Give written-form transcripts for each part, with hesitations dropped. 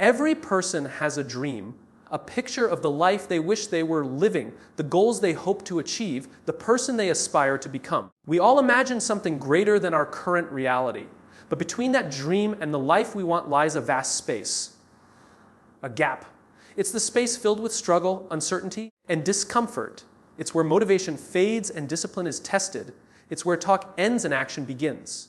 Every person has a dream, a picture of the life they wish they were living, the goals they hope to achieve, the person they aspire to become. We all imagine something greater than our current reality. But between that dream and the life we want lies a vast space, a gap. It's the space filled with struggle, uncertainty, and discomfort. It's where motivation fades and discipline is tested. It's where talk ends and action begins.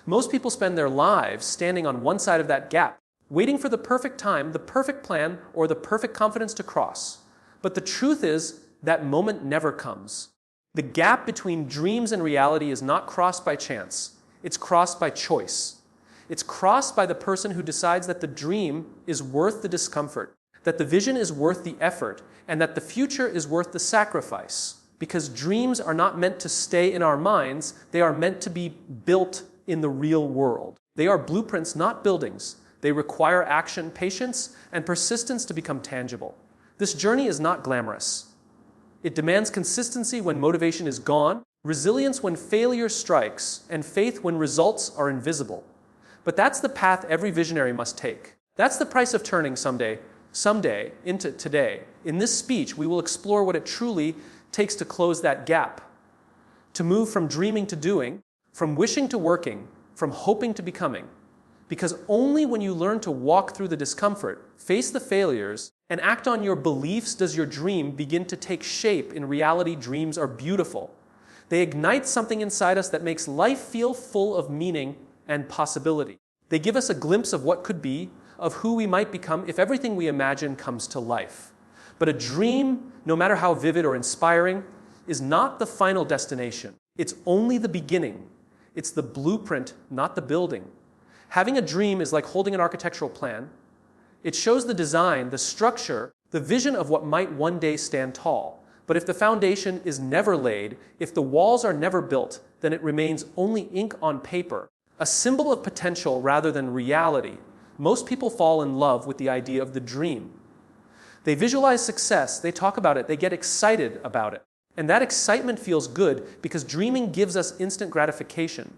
Most people spend their lives standing on one side of that gap, waiting for the perfect time, the perfect plan, or the perfect confidence to cross. But the truth is, that moment never comes. The gap between dreams and reality is not crossed by chance. It's crossed by choice. It's crossed by the person who decides that the dream is worth the discomfort, that the vision is worth the effort, and that the future is worth the sacrifice. Because dreams are not meant to stay in our minds, they are meant to be built in the real world. They are blueprints, not buildings. They require action, patience, and persistence to become tangible. This journey is not glamorous. It demands consistency when motivation is gone, resilience when failure strikes, and faith when results are invisible. But that's the path every visionary must take. That's the price of turning someday into today. In this speech, we will explore what it truly takes to close that gap, to move from dreaming to doing, from wishing to working, from hoping to becoming. Because only when you learn to walk through the discomfort, face the failures, and act on your beliefs does your dream begin to take shape. In reality, dreams are beautiful. They ignite something inside us that makes life feel full of meaning and possibility. They give us a glimpse of what could be, of who we might become if everything we imagine comes to life. But a dream, no matter how vivid or inspiring, is not the final destination. It's only the beginning. It's the blueprint, not the building. Having a dream is like holding an architectural plan. It shows the design, the structure, the vision of what might one day stand tall. But if the foundation is never laid, if the walls are never built, then it remains only ink on paper, a symbol of potential rather than reality. Most people fall in love with the idea of the dream. They visualize success, they talk about it, they get excited about it. And that excitement feels good because dreaming gives us instant gratification,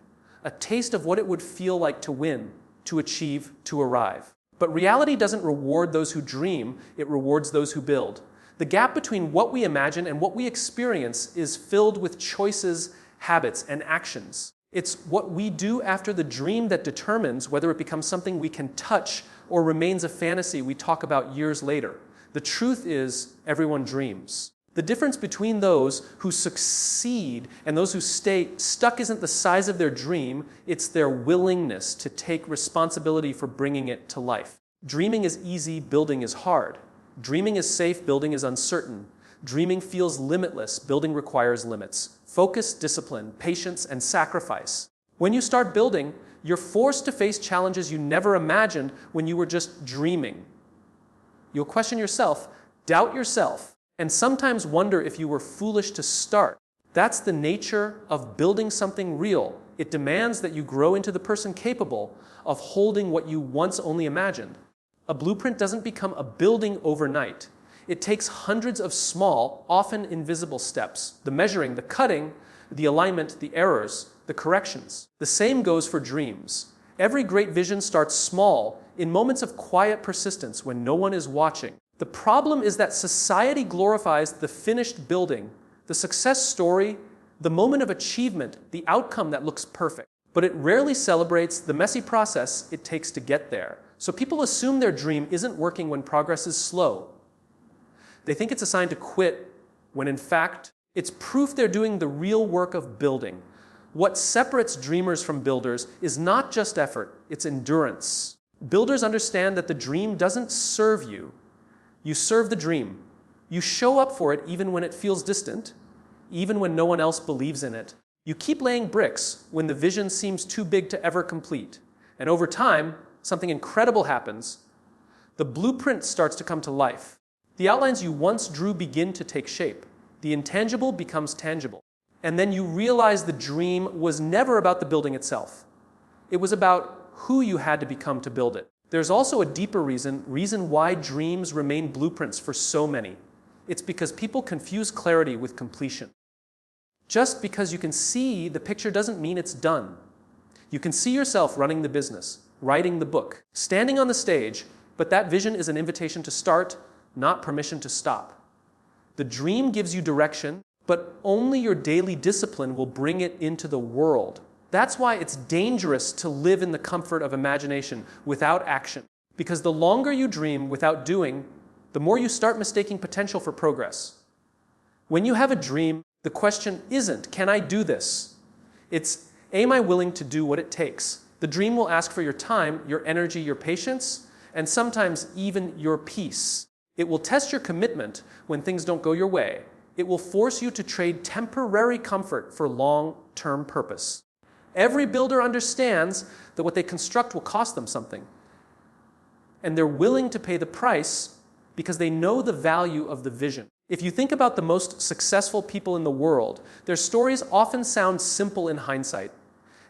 a taste of what it would feel like to win, to achieve, to arrive. But reality doesn't reward those who dream, it rewards those who build. The gap between what we imagine and what we experience is filled with choices, habits, and actions. It's what we do after the dream that determines whether it becomes something we can touch or remains a fantasy we talk about years later. The truth is, everyone dreams. The difference between those who succeed and those who stay stuck isn't the size of their dream, it's their willingness to take responsibility for bringing it to life. Dreaming is easy, building is hard. Dreaming is safe, building is uncertain. Dreaming feels limitless, building requires limits. Focus, discipline, patience, and sacrifice. When you start building, you're forced to face challenges you never imagined when you were just dreaming. You'll question yourself, doubt yourself, and sometimes wonder if you were foolish to start. That's the nature of building something real. It demands that you grow into the person capable of holding what you once only imagined. A blueprint doesn't become a building overnight. It takes hundreds of small, often invisible steps. The measuring, the cutting, the alignment, the errors, the corrections. The same goes for dreams. Every great vision starts small, in moments of quiet persistence when no one is watching. The problem is that society glorifies the finished building, the success story, the moment of achievement, the outcome that looks perfect. But it rarely celebrates the messy process it takes to get there. So people assume their dream isn't working when progress is slow. They think it's a sign to quit, when in fact, it's proof they're doing the real work of building. What separates dreamers from builders is not just effort, it's endurance. Builders understand that the dream doesn't serve you. You serve the dream. You show up for it even when it feels distant, even when no one else believes in it. You keep laying bricks when the vision seems too big to ever complete. And over time, something incredible happens. The blueprint starts to come to life. The outlines you once drew begin to take shape. The intangible becomes tangible. And then you realize the dream was never about the building itself. It was about who you had to become to build it. There's also a deeper reason why dreams remain blueprints for so many. It's because people confuse clarity with completion. Just because you can see the picture doesn't mean it's done. You can see yourself running the business, writing the book, standing on the stage, But that vision is an invitation to start, not permission to stop. The dream gives you direction, but only your daily discipline will bring it into the world. That's why it's dangerous to live in the comfort of imagination without action. Because the longer you dream without doing, the more you start mistaking potential for progress. When you have a dream, the question isn't, can I do this? It's, am I willing to do what it takes? The dream will ask for your time, your energy, your patience, and sometimes even your peace. It will test your commitment when things don't go your way. It will force you to trade temporary comfort for long-term purpose. Every builder understands that what they construct will cost them something. And they're willing to pay the price because they know the value of the vision. If you think about the most successful people in the world, their stories often sound simple in hindsight,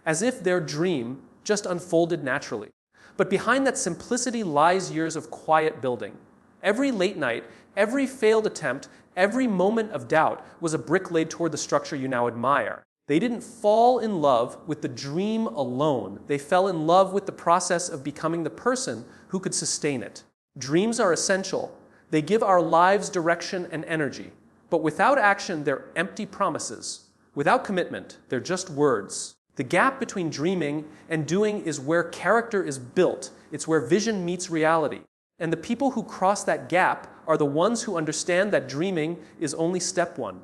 as if their dream just unfolded naturally. But behind that simplicity lies years of quiet building. Every late night, every failed attempt, every moment of doubt was a brick laid toward the structure you now admire. They didn't fall in love with the dream alone. They fell in love with the process of becoming the person who could sustain it. Dreams are essential. They give our lives direction and energy. But without action, they're empty promises. Without commitment, they're just words. The gap between dreaming and doing is where character is built. It's where vision meets reality. And the people who cross that gap are the ones who understand that dreaming is only step one.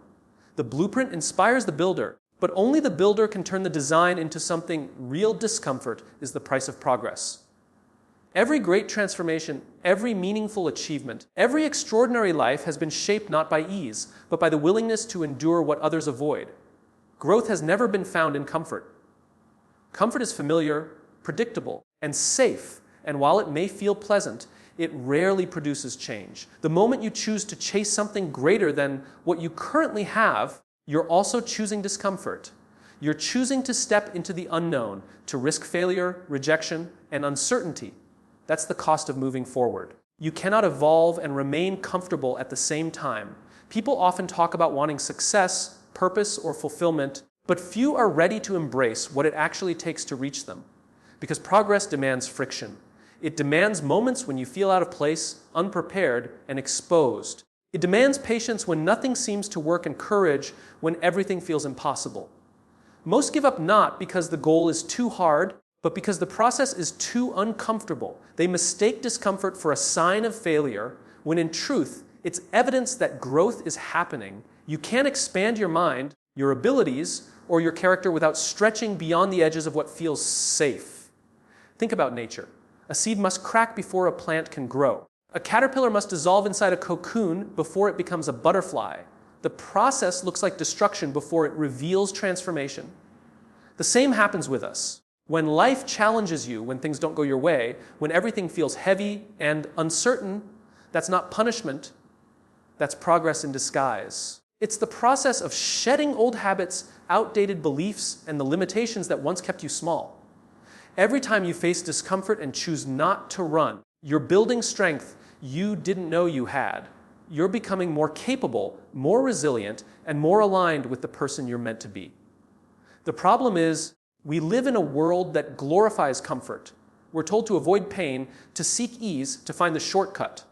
The blueprint inspires the builder, but only the builder can turn the design into something real. Discomfort is the price of progress. Every great transformation, every meaningful achievement, every extraordinary life has been shaped not by ease, but by the willingness to endure what others avoid. Growth has never been found in comfort. Comfort is familiar, predictable, and safe, and while it may feel pleasant, it rarely produces change. The moment you choose to chase something greater than what you currently have, you're also choosing discomfort. You're choosing to step into the unknown, to risk failure, rejection, and uncertainty. That's the cost of moving forward. You cannot evolve and remain comfortable at the same time. People often talk about wanting success, purpose, or fulfillment, but few are ready to embrace what it actually takes to reach them. Because progress demands friction. It demands moments when you feel out of place, unprepared, and exposed. It demands patience when nothing seems to work and courage when everything feels impossible. Most give up not because the goal is too hard, but because the process is too uncomfortable. They mistake discomfort for a sign of failure, when in truth, it's evidence that growth is happening. You can't expand your mind, your abilities, or your character without stretching beyond the edges of what feels safe. Think about nature. A seed must crack before a plant can grow. A caterpillar must dissolve inside a cocoon before it becomes a butterfly. The process looks like destruction before it reveals transformation. The same happens with us. When life challenges you, when things don't go your way, when everything feels heavy and uncertain, that's not punishment, that's progress in disguise. It's the process of shedding old habits, outdated beliefs, and the limitations that once kept you small. Every time you face discomfort and choose not to run, you're building strength you didn't know you had. You're becoming more capable, more resilient, and more aligned with the person you're meant to be. The problem is, we live in a world that glorifies comfort. We're told to avoid pain, to seek ease, to find the shortcut.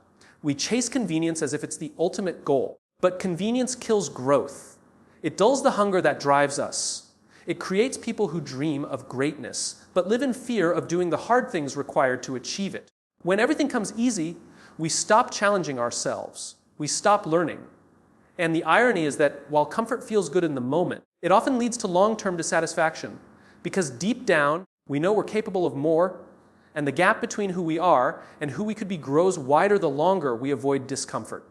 We chase convenience as if it's the ultimate goal. But convenience kills growth. It dulls the hunger that drives us. It creates people who dream of greatness, but live in fear of doing the hard things required to achieve it. When everything comes easy, we stop challenging ourselves. We stop learning. And the irony is that while comfort feels good in the moment, it often leads to long-term dissatisfaction. Because deep down, we know we're capable of more, and the gap between who we are and who we could be grows wider the longer we avoid discomfort.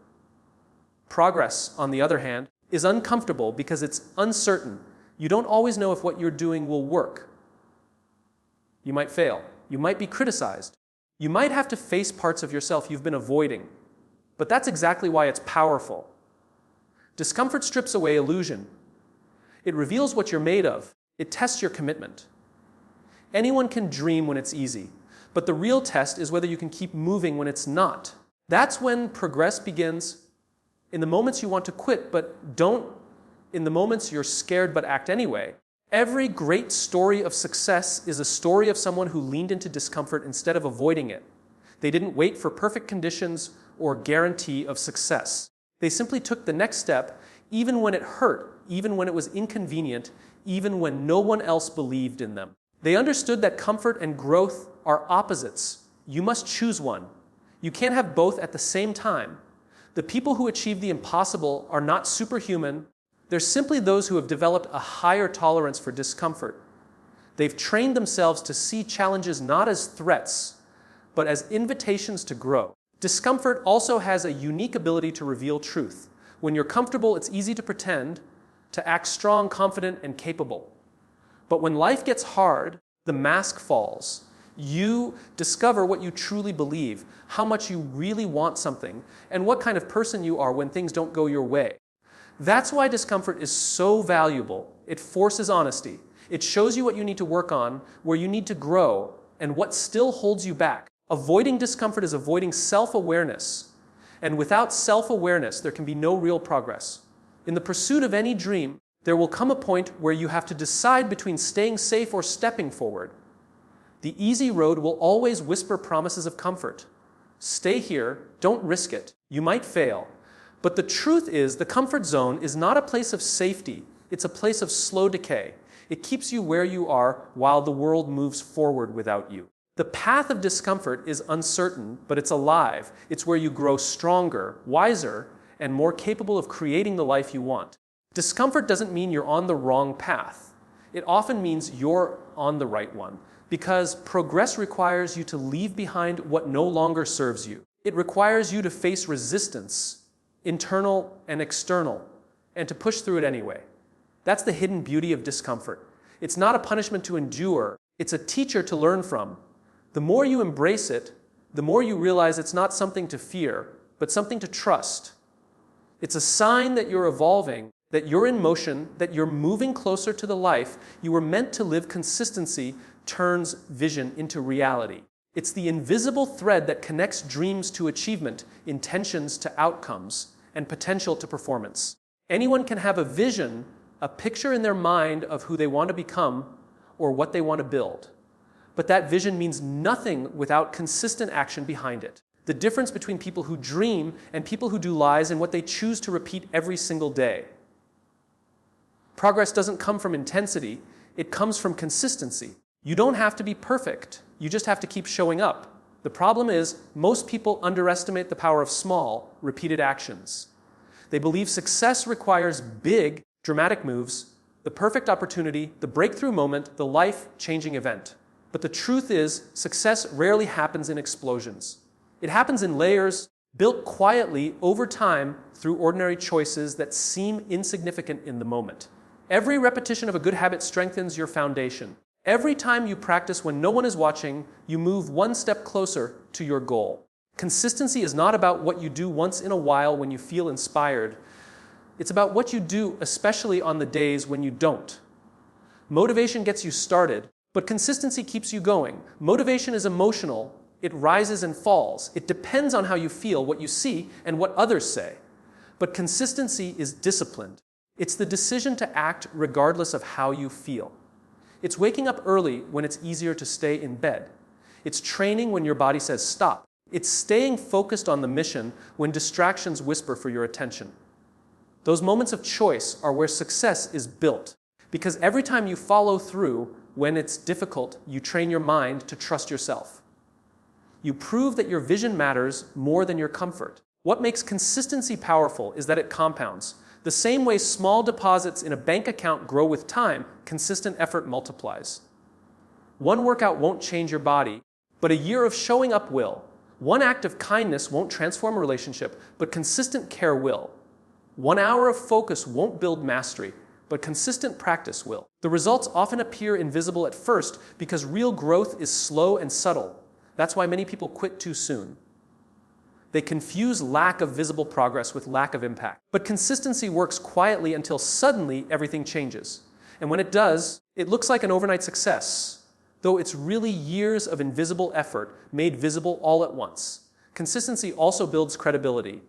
Progress, on the other hand, is uncomfortable because it's uncertain. You don't always know if what you're doing will work. You might fail. You might be criticized. You might have to face parts of yourself you've been avoiding. But that's exactly why it's powerful. Discomfort strips away illusion. It reveals what you're made of. It tests your commitment. Anyone can dream when it's easy, but the real test is whether you can keep moving when it's not. That's when progress begins. In the moments you want to quit, but don't. In the moments you're scared but act anyway. Every great story of success is a story of someone who leaned into discomfort instead of avoiding it. They didn't wait for perfect conditions or guarantee of success. They simply took the next step, even when it hurt, even when it was inconvenient, even when no one else believed in them. They understood that comfort and growth are opposites. You must choose one. You can't have both at the same time. The people who achieve the impossible are not superhuman. They're simply those who have developed a higher tolerance for discomfort. They've trained themselves to see challenges not as threats, but as invitations to grow. Discomfort also has a unique ability to reveal truth. When you're comfortable, it's easy to pretend, to act strong, confident, and capable. But when life gets hard, the mask falls. You discover what you truly believe, how much you really want something, and what kind of person you are when things don't go your way. That's why discomfort is so valuable. It forces honesty. It shows you what you need to work on, where you need to grow, and what still holds you back. Avoiding discomfort is avoiding self-awareness. And without self-awareness, there can be no real progress. In the pursuit of any dream, there will come a point where you have to decide between staying safe or stepping forward. The easy road will always whisper promises of comfort. Stay here, don't risk it. You might fail. But the truth is, the comfort zone is not a place of safety. It's a place of slow decay. It keeps you where you are while the world moves forward without you. The path of discomfort is uncertain, but it's alive. It's where you grow stronger, wiser, and more capable of creating the life you want. Discomfort doesn't mean you're on the wrong path. It often means you're on the right one, because progress requires you to leave behind what no longer serves you. It requires you to face resistance, internal and external, and to push through it anyway. That's the hidden beauty of discomfort. It's not a punishment to endure. It's a teacher to learn from. The more you embrace it, the more you realize it's not something to fear, but something to trust. It's a sign that you're evolving, that you're in motion, that you're moving closer to the life you were meant to live. Consistency turns vision into reality. It's the invisible thread that connects dreams to achievement, intentions to outcomes, and potential to performance. Anyone can have a vision, a picture in their mind of who they want to become or what they want to build. But that vision means nothing without consistent action behind it. The difference between people who dream and people who do lies in what they choose to repeat every single day. Progress doesn't come from intensity, it comes from consistency. You don't have to be perfect, you just have to keep showing up. The problem is, most people underestimate the power of small, repeated actions. They believe success requires big, dramatic moves, the perfect opportunity, the breakthrough moment, the life-changing event. But the truth is, success rarely happens in explosions. It happens in layers, built quietly over time through ordinary choices that seem insignificant in the moment. Every repetition of a good habit strengthens your foundation. Every time you practice when no one is watching, you move one step closer to your goal. Consistency is not about what you do once in a while when you feel inspired. It's about what you do, especially on the days when you don't. Motivation gets you started, but consistency keeps you going. Motivation is emotional. It rises and falls. It depends on how you feel, what you see, and what others say. But consistency is disciplined. It's the decision to act regardless of how you feel. It's waking up early when it's easier to stay in bed. It's training when your body says stop. It's staying focused on the mission when distractions whisper for your attention. Those moments of choice are where success is built. Because every time you follow through, when it's difficult, you train your mind to trust yourself. You prove that your vision matters more than your comfort. What makes consistency powerful is that it compounds. The same way small deposits in a bank account grow with time, consistent effort multiplies. One workout won't change your body, but a year of showing up will. One act of kindness won't transform a relationship, but consistent care will. 1 hour of focus won't build mastery, but consistent practice will. The results often appear invisible at first because real growth is slow and subtle. That's why many people quit too soon. They confuse lack of visible progress with lack of impact. But consistency works quietly until suddenly everything changes. And when it does, it looks like an overnight success, though it's really years of invisible effort made visible all at once. Consistency also builds credibility,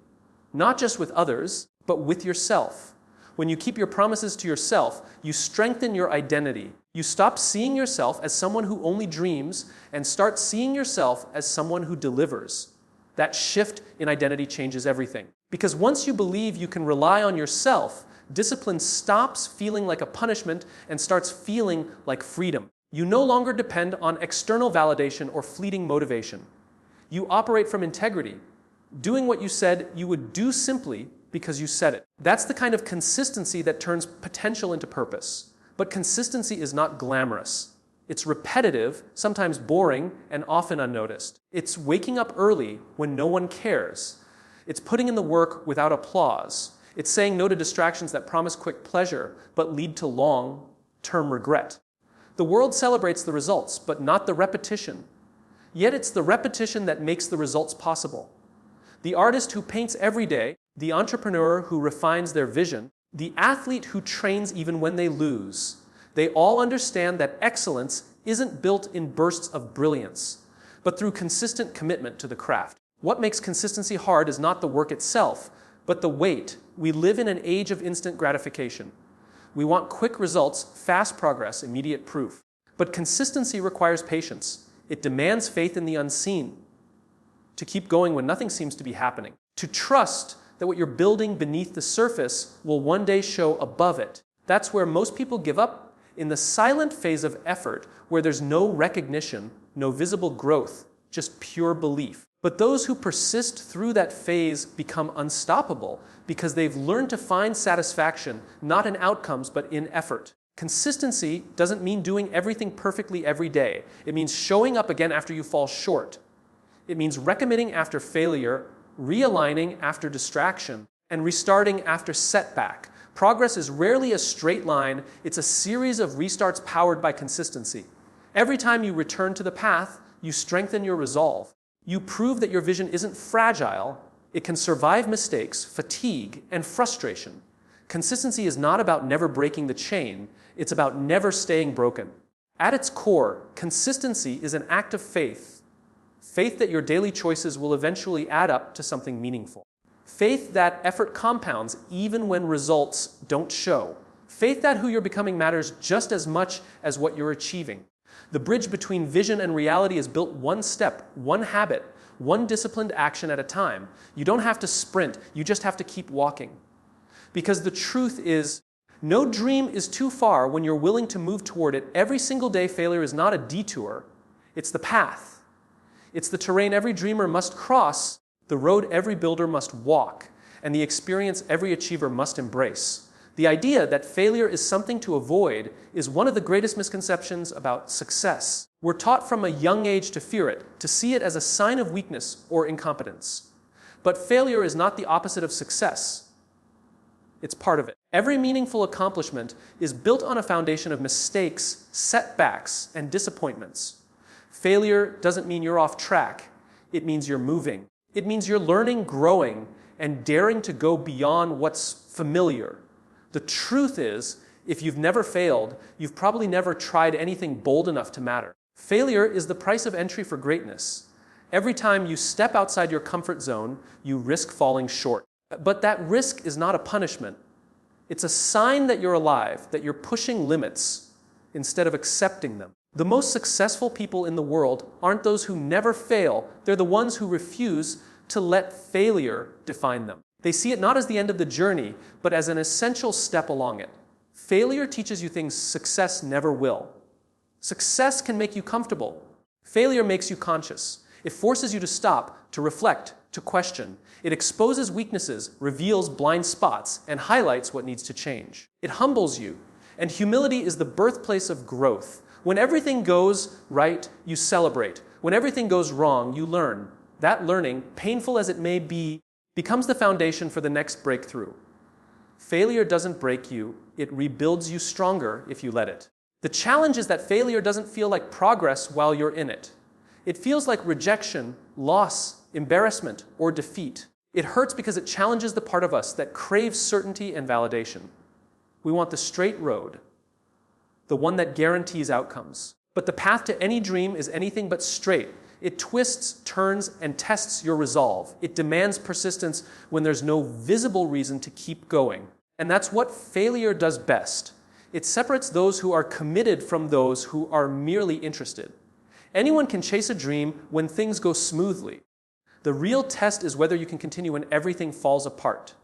not just with others, but with yourself. When you keep your promises to yourself, you strengthen your identity. You stop seeing yourself as someone who only dreams and start seeing yourself as someone who delivers. That shift in identity changes everything. Because once you believe you can rely on yourself, discipline stops feeling like a punishment and starts feeling like freedom. You no longer depend on external validation or fleeting motivation. You operate from integrity, doing what you said you would do simply because you said it. That's the kind of consistency that turns potential into purpose. But consistency is not glamorous. It's repetitive, sometimes boring, and often unnoticed. It's waking up early when no one cares. It's putting in the work without applause. It's saying no to distractions that promise quick pleasure but lead to long-term regret. The world celebrates the results, but not the repetition. Yet it's the repetition that makes the results possible. The artist who paints every day, the entrepreneur who refines their vision, the athlete who trains even when they lose, they all understand that excellence isn't built in bursts of brilliance, but through consistent commitment to the craft. What makes consistency hard is not the work itself, but the wait. We live in an age of instant gratification. We want quick results, fast progress, immediate proof. But consistency requires patience. It demands faith in the unseen, to keep going when nothing seems to be happening, to trust that what you're building beneath the surface will one day show above it. That's where most people give up, in the silent phase of effort, where there's no recognition, no visible growth, just pure belief. But those who persist through that phase become unstoppable because they've learned to find satisfaction not in outcomes but in effort. Consistency doesn't mean doing everything perfectly every day. It means showing up again after you fall short. It means recommitting after failure, realigning after distraction, and restarting after setback. Progress is rarely a straight line. It's a series of restarts powered by consistency. Every time you return to the path, you strengthen your resolve. You prove that your vision isn't fragile. It can survive mistakes, fatigue, and frustration. Consistency is not about never breaking the chain. It's about never staying broken. At its core, consistency is an act of faith. Faith that your daily choices will eventually add up to something meaningful. Faith that effort compounds even when results don't show. Faith that who you're becoming matters just as much as what you're achieving. The bridge between vision and reality is built one step, one habit, one disciplined action at a time. You don't have to sprint, you just have to keep walking. Because the truth is, no dream is too far when you're willing to move toward it. Every single day, failure is not a detour, it's the path. It's the terrain every dreamer must cross, the road every builder must walk, and the experience every achiever must embrace. The idea that failure is something to avoid is one of the greatest misconceptions about success. We're taught from a young age to fear it, to see it as a sign of weakness or incompetence. But failure is not the opposite of success. It's part of it. Every meaningful accomplishment is built on a foundation of mistakes, setbacks, and disappointments. Failure doesn't mean you're off track. It means you're moving. It means you're learning, growing, and daring to go beyond what's familiar. The truth is, if you've never failed, you've probably never tried anything bold enough to matter. Failure is the price of entry for greatness. Every time you step outside your comfort zone, you risk falling short. But that risk is not a punishment. It's a sign that you're alive, that you're pushing limits instead of accepting them. The most successful people in the world aren't those who never fail. They're the ones who refuse to let failure define them. They see it not as the end of the journey, but as an essential step along it. Failure teaches you things success never will. Success can make you comfortable. Failure makes you conscious. It forces you to stop, to reflect, to question. It exposes weaknesses, reveals blind spots, and highlights what needs to change. It humbles you, and humility is the birthplace of growth. When everything goes right, you celebrate. When everything goes wrong, you learn. That learning, painful as it may be, becomes the foundation for the next breakthrough. Failure doesn't break you, it rebuilds you stronger if you let it. The challenge is that failure doesn't feel like progress while you're in it. It feels like rejection, loss, embarrassment, or defeat. It hurts because it challenges the part of us that craves certainty and validation. We want the straight road, the one that guarantees outcomes. But the path to any dream is anything but straight. It twists, turns, and tests your resolve. It demands persistence when there's no visible reason to keep going. And that's what failure does best. It separates those who are committed from those who are merely interested. Anyone can chase a dream when things go smoothly. The real test is whether you can continue when everything falls apart.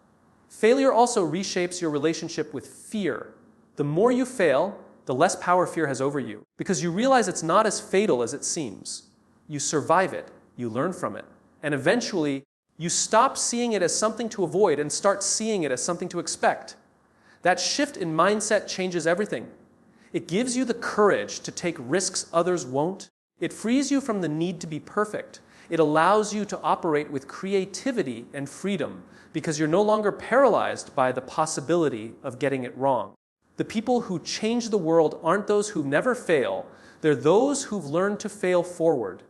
Failure also reshapes your relationship with fear. The more you fail, the less power fear has over you, because you realize it's not as fatal as it seems. You survive it, you learn from it, and eventually you stop seeing it as something to avoid and start seeing it as something to expect. That shift in mindset changes everything. It gives you the courage to take risks others won't. It frees you from the need to be perfect. It allows you to operate with creativity and freedom because you're no longer paralyzed by the possibility of getting it wrong. The people who change the world aren't those who never fail. They're those who've learned to fail forward.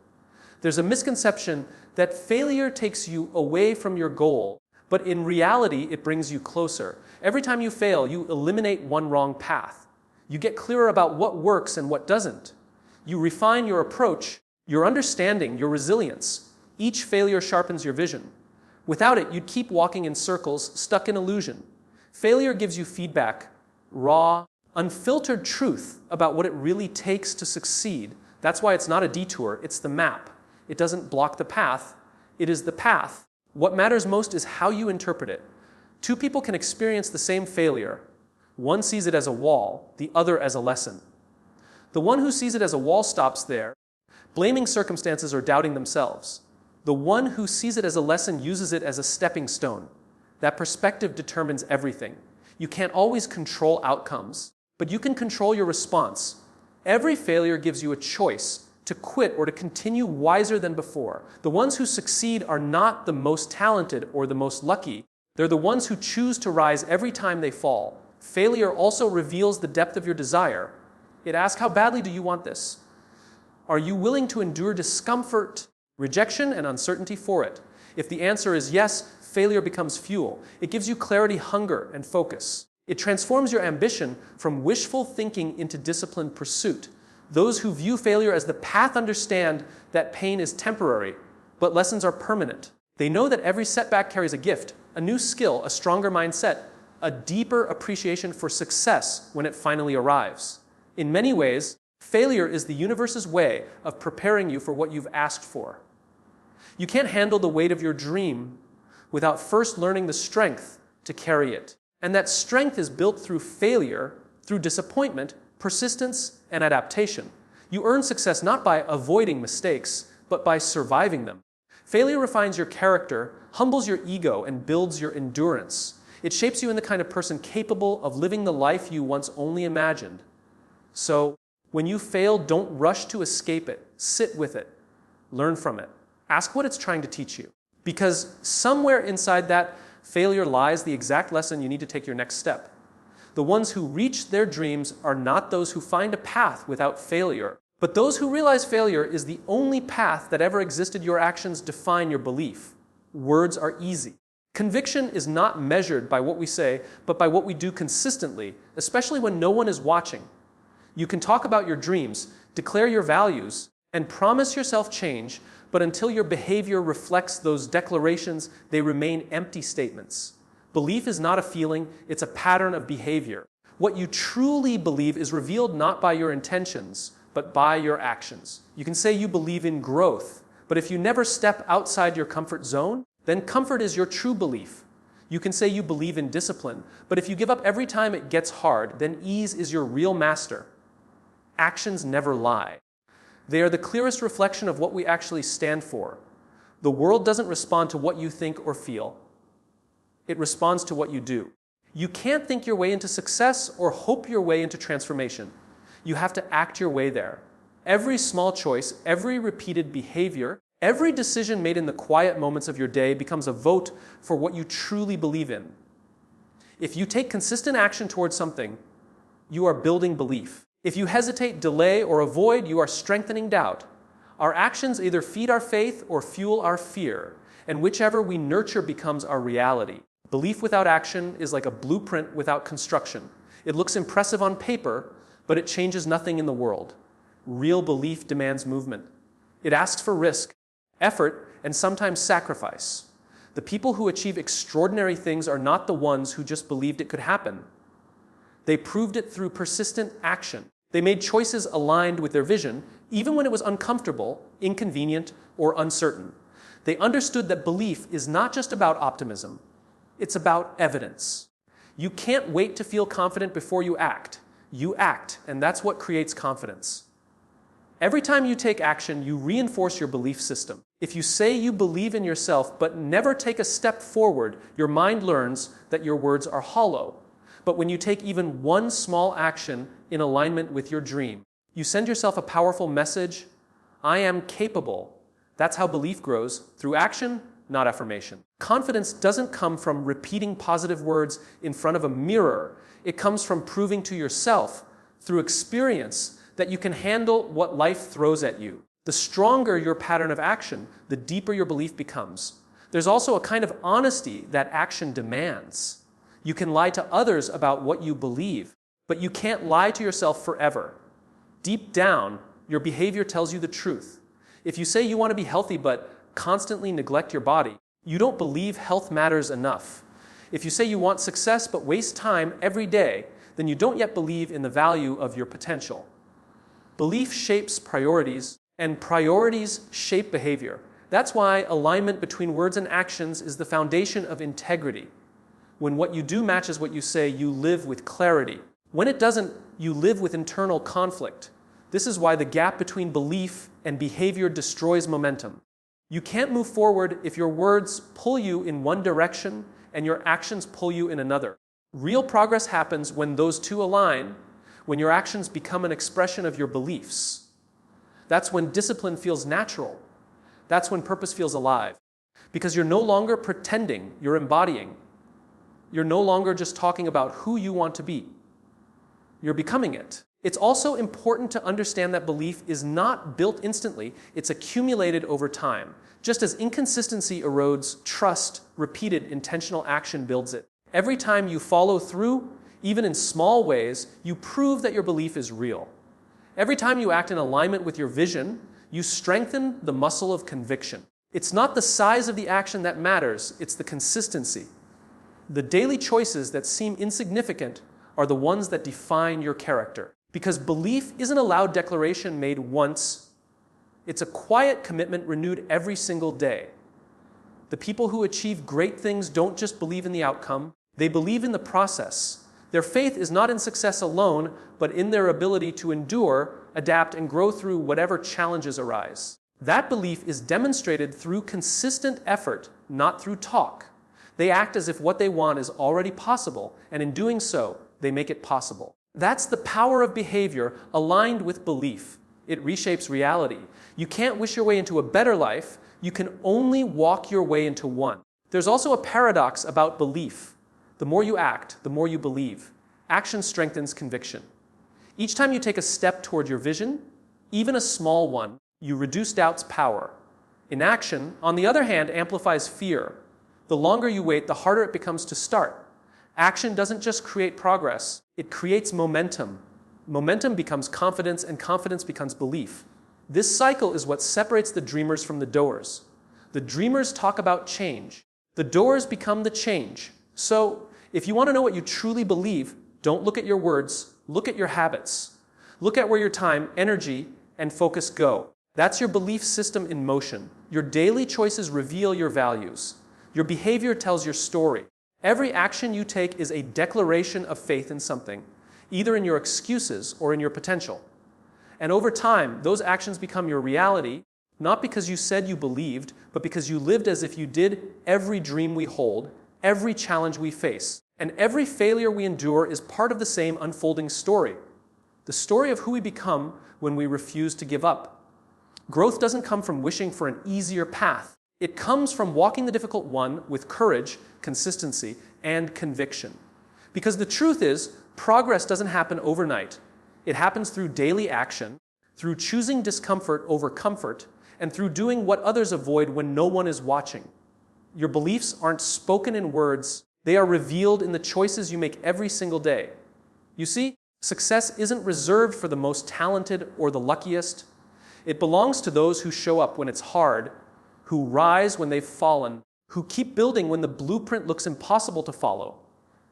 There's a misconception that failure takes you away from your goal, but in reality, it brings you closer. Every time you fail, you eliminate one wrong path. You get clearer about what works and what doesn't. You refine your approach, your understanding, your resilience. Each failure sharpens your vision. Without it, you'd keep walking in circles, stuck in illusion. Failure gives you feedback, raw, unfiltered truth about what it really takes to succeed. That's why it's not a detour, it's the map. It doesn't block the path, it is the path. What matters most is how you interpret it. Two people can experience the same failure. One sees it as a wall, the other as a lesson. The one who sees it as a wall stops there, blaming circumstances or doubting themselves. The one who sees it as a lesson uses it as a stepping stone. That perspective determines everything. You can't always control outcomes, but you can control your response. Every failure gives you a choice to quit or to continue wiser than before. The ones who succeed are not the most talented or the most lucky. They're the ones who choose to rise every time they fall. Failure also reveals the depth of your desire. It asks, how badly do you want this? Are you willing to endure discomfort, rejection, and uncertainty for it? If the answer is yes, failure becomes fuel. It gives you clarity, hunger, and focus. It transforms your ambition from wishful thinking into disciplined pursuit. Those who view failure as the path understand that pain is temporary, but lessons are permanent. They know that every setback carries a gift, a new skill, a stronger mindset, a deeper appreciation for success when it finally arrives. In many ways, failure is the universe's way of preparing you for what you've asked for. You can't handle the weight of your dream without first learning the strength to carry it. And that strength is built through failure, through disappointment, persistence, and adaptation. You earn success not by avoiding mistakes, but by surviving them. Failure refines your character, humbles your ego, and builds your endurance. It shapes you in the kind of person capable of living the life you once only imagined. So, when you fail, don't rush to escape it. Sit with it. Learn from it. Ask what it's trying to teach you. Because somewhere inside that failure lies the exact lesson you need to take your next step. The ones who reach their dreams are not those who find a path without failure, but those who realize failure is the only path that ever existed. Your actions define your belief. Words are easy. Conviction is not measured by what we say, but by what we do consistently, especially when no one is watching. You can talk about your dreams, declare your values, and promise yourself change, but until your behavior reflects those declarations, they remain empty statements. Belief is not a feeling, it's a pattern of behavior. What you truly believe is revealed not by your intentions, but by your actions. You can say you believe in growth, but if you never step outside your comfort zone, then comfort is your true belief. You can say you believe in discipline, but if you give up every time it gets hard, then ease is your real master. Actions never lie. They are the clearest reflection of what we actually stand for. The world doesn't respond to what you think or feel. It responds to what you do. You can't think your way into success or hope your way into transformation. You have to act your way there. Every small choice, every repeated behavior, every decision made in the quiet moments of your day becomes a vote for what you truly believe in. If you take consistent action towards something, you are building belief. If you hesitate, delay, or avoid, you are strengthening doubt. Our actions either feed our faith or fuel our fear, and whichever we nurture becomes our reality. Belief without action is like a blueprint without construction. It looks impressive on paper, but it changes nothing in the world. Real belief demands movement. It asks for risk, effort, and sometimes sacrifice. The people who achieve extraordinary things are not the ones who just believed it could happen. They proved it through persistent action. They made choices aligned with their vision, even when it was uncomfortable, inconvenient, or uncertain. They understood that belief is not just about optimism, it's about evidence. You can't wait to feel confident before you act. You act, and that's what creates confidence. Every time you take action, you reinforce your belief system. If you say you believe in yourself but never take a step forward, your mind learns that your words are hollow. But when you take even one small action in alignment with your dream, you send yourself a powerful message: I am capable. That's how belief grows, through action, not affirmation. Confidence doesn't come from repeating positive words in front of a mirror. It comes from proving to yourself, through experience, that you can handle what life throws at you. The stronger your pattern of action, the deeper your belief becomes. There's also a kind of honesty that action demands. You can lie to others about what you believe, but you can't lie to yourself forever. Deep down, your behavior tells you the truth. If you say you want to be healthy but constantly neglect your body, you don't believe health matters enough. If you say you want success but waste time every day, then you don't yet believe in the value of your potential. Belief shapes priorities, and priorities shape behavior. That's why alignment between words and actions is the foundation of integrity. When what you do matches what you say, you live with clarity. When it doesn't, you live with internal conflict. This is why the gap between belief and behavior destroys momentum. You can't move forward if your words pull you in one direction and your actions pull you in another. Real progress happens when those two align, when your actions become an expression of your beliefs. That's when discipline feels natural. That's when purpose feels alive. Because you're no longer pretending, you're embodying. You're no longer just talking about who you want to be. You're becoming it. It's also important to understand that belief is not built instantly, it's accumulated over time. Just as inconsistency erodes trust, repeated intentional action builds it. Every time you follow through, even in small ways, you prove that your belief is real. Every time you act in alignment with your vision, you strengthen the muscle of conviction. It's not the size of the action that matters, it's the consistency. The daily choices that seem insignificant are the ones that define your character. Because belief isn't a loud declaration made once, it's a quiet commitment renewed every single day. The people who achieve great things don't just believe in the outcome, they believe in the process. Their faith is not in success alone, but in their ability to endure, adapt, and grow through whatever challenges arise. That belief is demonstrated through consistent effort, not through talk. They act as if what they want is already possible, and in doing so, they make it possible. That's the power of behavior aligned with belief. It reshapes reality. You can't wish your way into a better life, you can only walk your way into one. There's also a paradox about belief. The more you act, the more you believe. Action strengthens conviction. Each time you take a step toward your vision, even a small one, you reduce doubt's power. Inaction, on the other hand, amplifies fear. The longer you wait, the harder it becomes to start. Action doesn't just create progress, it creates momentum. Momentum becomes confidence, and confidence becomes belief. This cycle is what separates the dreamers from the doers. The dreamers talk about change. The doers become the change. So, if you want to know what you truly believe, don't look at your words, look at your habits. Look at where your time, energy, and focus go. That's your belief system in motion. Your daily choices reveal your values. Your behavior tells your story. Every action you take is a declaration of faith in something, either in your excuses or in your potential. And over time, those actions become your reality, not because you said you believed, but because you lived as if you did every dream we hold, every challenge we face. And every failure we endure is part of the same unfolding story. The story of who we become when we refuse to give up. Growth doesn't come from wishing for an easier path. It comes from walking the difficult one with courage, consistency, and conviction. Because the truth is, progress doesn't happen overnight. It happens through daily action, through choosing discomfort over comfort, and through doing what others avoid when no one is watching. Your beliefs aren't spoken in words, they are revealed in the choices you make every single day. You see, success isn't reserved for the most talented or the luckiest. It belongs to those who show up when it's hard, who rise when they've fallen, who keep building when the blueprint looks impossible to follow.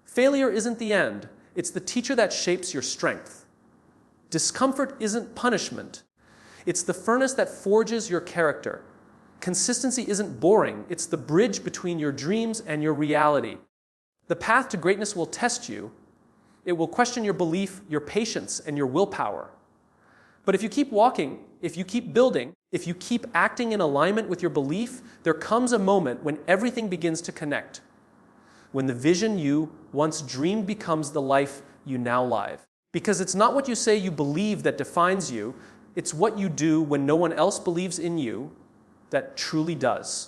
Failure isn't the end, It's the teacher that shapes your strength. Discomfort isn't punishment. It's the furnace that forges your character. Consistency isn't boring. It's the bridge between your dreams and your reality. The path to greatness will test you. It will question your belief, your patience, and your willpower. But if you keep walking, if you keep building, if you keep acting in alignment with your belief, there comes a moment when everything begins to connect. When the vision you once dreamed becomes the life you now live. Because it's not what you say you believe that defines you, it's what you do when no one else believes in you that truly does.